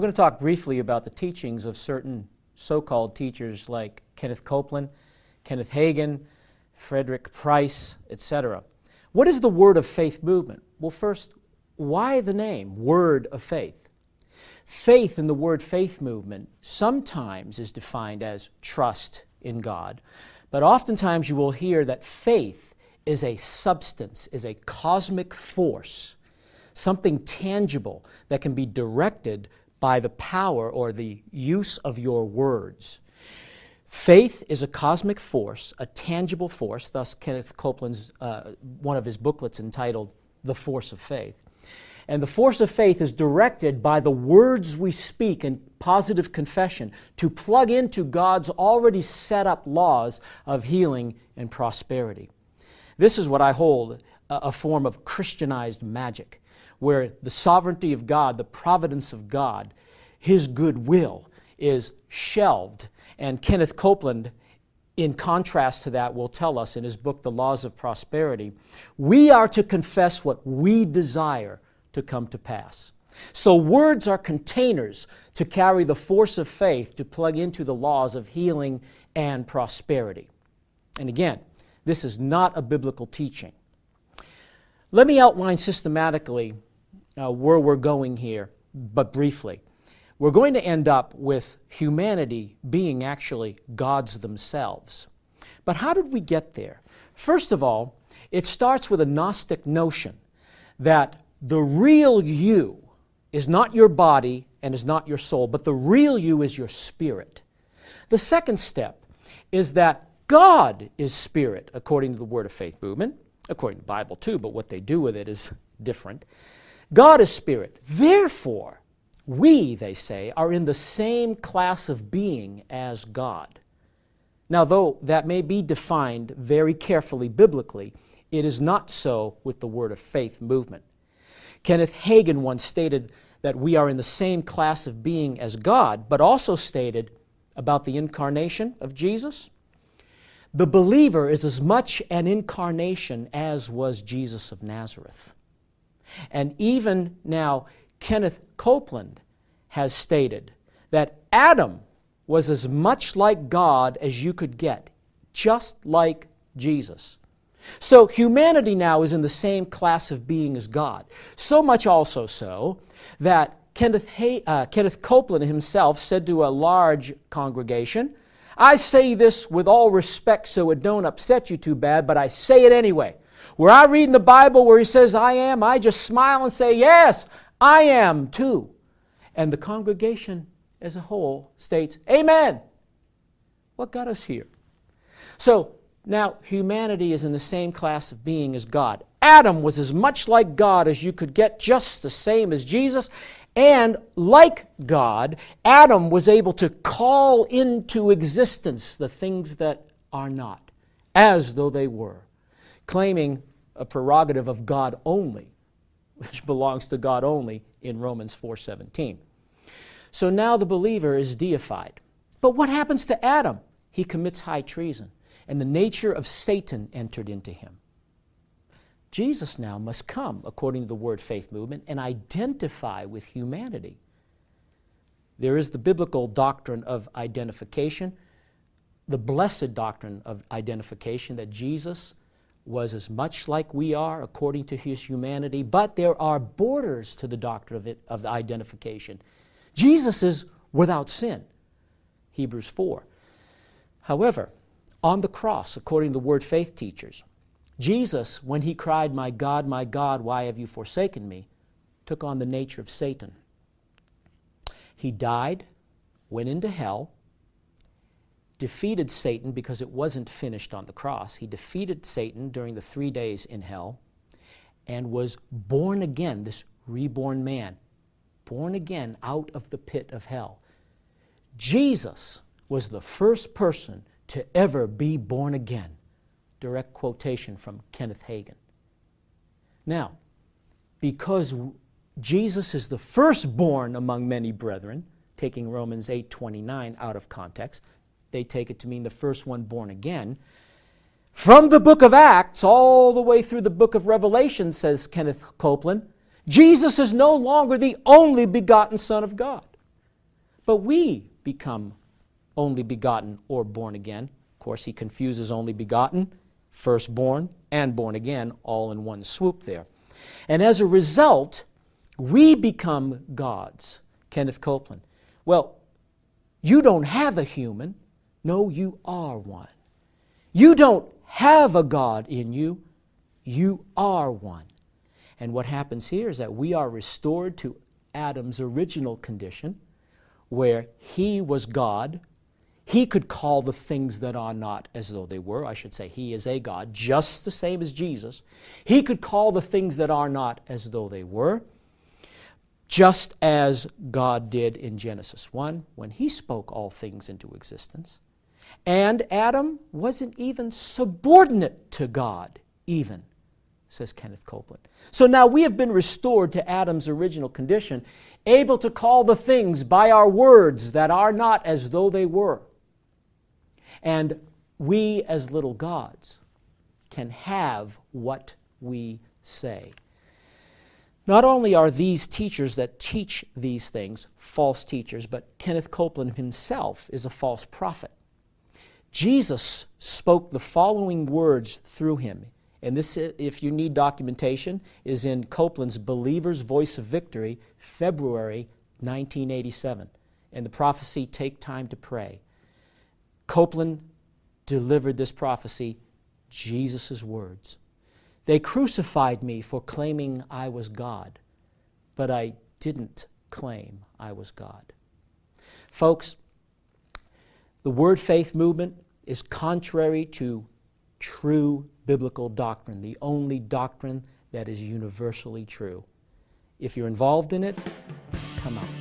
We're going to talk briefly about the teachings of certain so-called teachers like Kenneth Copeland, Kenneth Hagin, Frederick Price, etc. What is the Word of Faith movement? Well, first, why the name Word of Faith? Faith in the word faith movement sometimes is defined as trust in God, but oftentimes you will hear that faith is a substance, is a cosmic force, something tangible that can be directed by the power or the use of your words. Faith is a cosmic force, a tangible force, thus Kenneth Copeland's, one of his booklets entitled The Force of Faith. And the force of faith is directed by the words we speak in positive confession to plug into God's already set up laws of healing and prosperity. This is what I hold a form of Christianized magic, where the sovereignty of God, the providence of God, His goodwill is shelved. And Kenneth Copeland, in contrast to that, will tell us in his book, The Laws of Prosperity, we are to confess what we desire to come to pass. So words are containers to carry the force of faith to plug into the laws of healing and prosperity. And again, this is not a biblical teaching. Let me outline systematically where we're going here, but briefly. We're going to end up with humanity being actually gods themselves. But how did we get there? First of all, it starts with a Gnostic notion that the real you is not your body and is not your soul, but the real you is your spirit. The second step is that God is spirit, according to the Word of Faith movement, according to the Bible too, but what they do with it is different. God is spirit. Therefore, we, they say, are in the same class of being as God. Now, though that may be defined very carefully biblically, it is not so with the Word of Faith movement. Kenneth Hagin once stated that we are in the same class of being as God, but also stated about the incarnation of Jesus, the believer is as much an incarnation as was Jesus of Nazareth. And even now, Kenneth Copeland has stated that Adam was as much like God as you could get, just like Jesus. So humanity now is in the same class of being as God. So much also so that Kenneth Copeland himself said to a large congregation, I say this with all respect so it don't upset you too bad, but I say it anyway. Where I read in the Bible where he says I am, I just smile and say, yes, I am too. And the congregation as a whole states, amen. What got us here? So now humanity is in the same class of being as God. Adam was as much like God as you could get, just the same as Jesus. And like God, Adam was able to call into existence the things that are not, as though they were, claiming a prerogative of God only, which belongs to God only in Romans 4:17. So now the believer is deified. But what happens to Adam? He commits high treason, and the nature of Satan entered into him. Jesus now must come, according to the Word Faith movement, and identify with humanity. There is the biblical doctrine of identification, the blessed doctrine of identification, that Jesus was as much like we are according to His humanity, but there are borders to the doctrine of identification. Jesus is without sin, Hebrews 4. However, on the cross, according to the Word Faith teachers, Jesus, when He cried, my God, why have you forsaken me?" took on the nature of Satan. He died, went into hell, defeated Satan because it wasn't finished on the cross. He defeated Satan during the 3 days in hell and was born again, this reborn man, born again out of the pit of hell. Jesus was the first person to ever be born again. Direct quotation from Kenneth Hagin. Now, because Jesus is the firstborn among many brethren, taking Romans 8:29 out of context, they take it to mean the first one born again. From the book of Acts all the way through the book of Revelation, says Kenneth Copeland, Jesus is no longer the only begotten Son of God. but we become only begotten or born again. Of course, he confuses only begotten, firstborn, and born again all in one swoop there. And as a result, we become gods. Kenneth Copeland. Well, you don't have a human. No, you are one. You don't have a God in you. You are one. And what happens here is that we are restored to Adam's original condition, where he was God. He could call the things that are not as though they were. I should say he is a God, just the same as Jesus. He could call the things that are not as though they were, just as God did in Genesis 1 when he spoke all things into existence. And Adam wasn't even subordinate to God, even, says Kenneth Copeland. So now we have been restored to Adam's original condition, able to call the things by our words that are not as though they were. And we, as little gods, can have what we say. Not only are these teachers that teach these things false teachers, but Kenneth Copeland himself is a false prophet. Jesus spoke the following words through him. And this, if you need documentation, is in Copeland's Believer's Voice of Victory, February 1987. And the prophecy, Take Time to Pray. Copeland delivered this prophecy, Jesus' words. They crucified me for claiming I was God, but I didn't claim I was God. Folks, the Word Faith movement is contrary to true biblical doctrine, the only doctrine that is universally true. If you're involved in it, come out.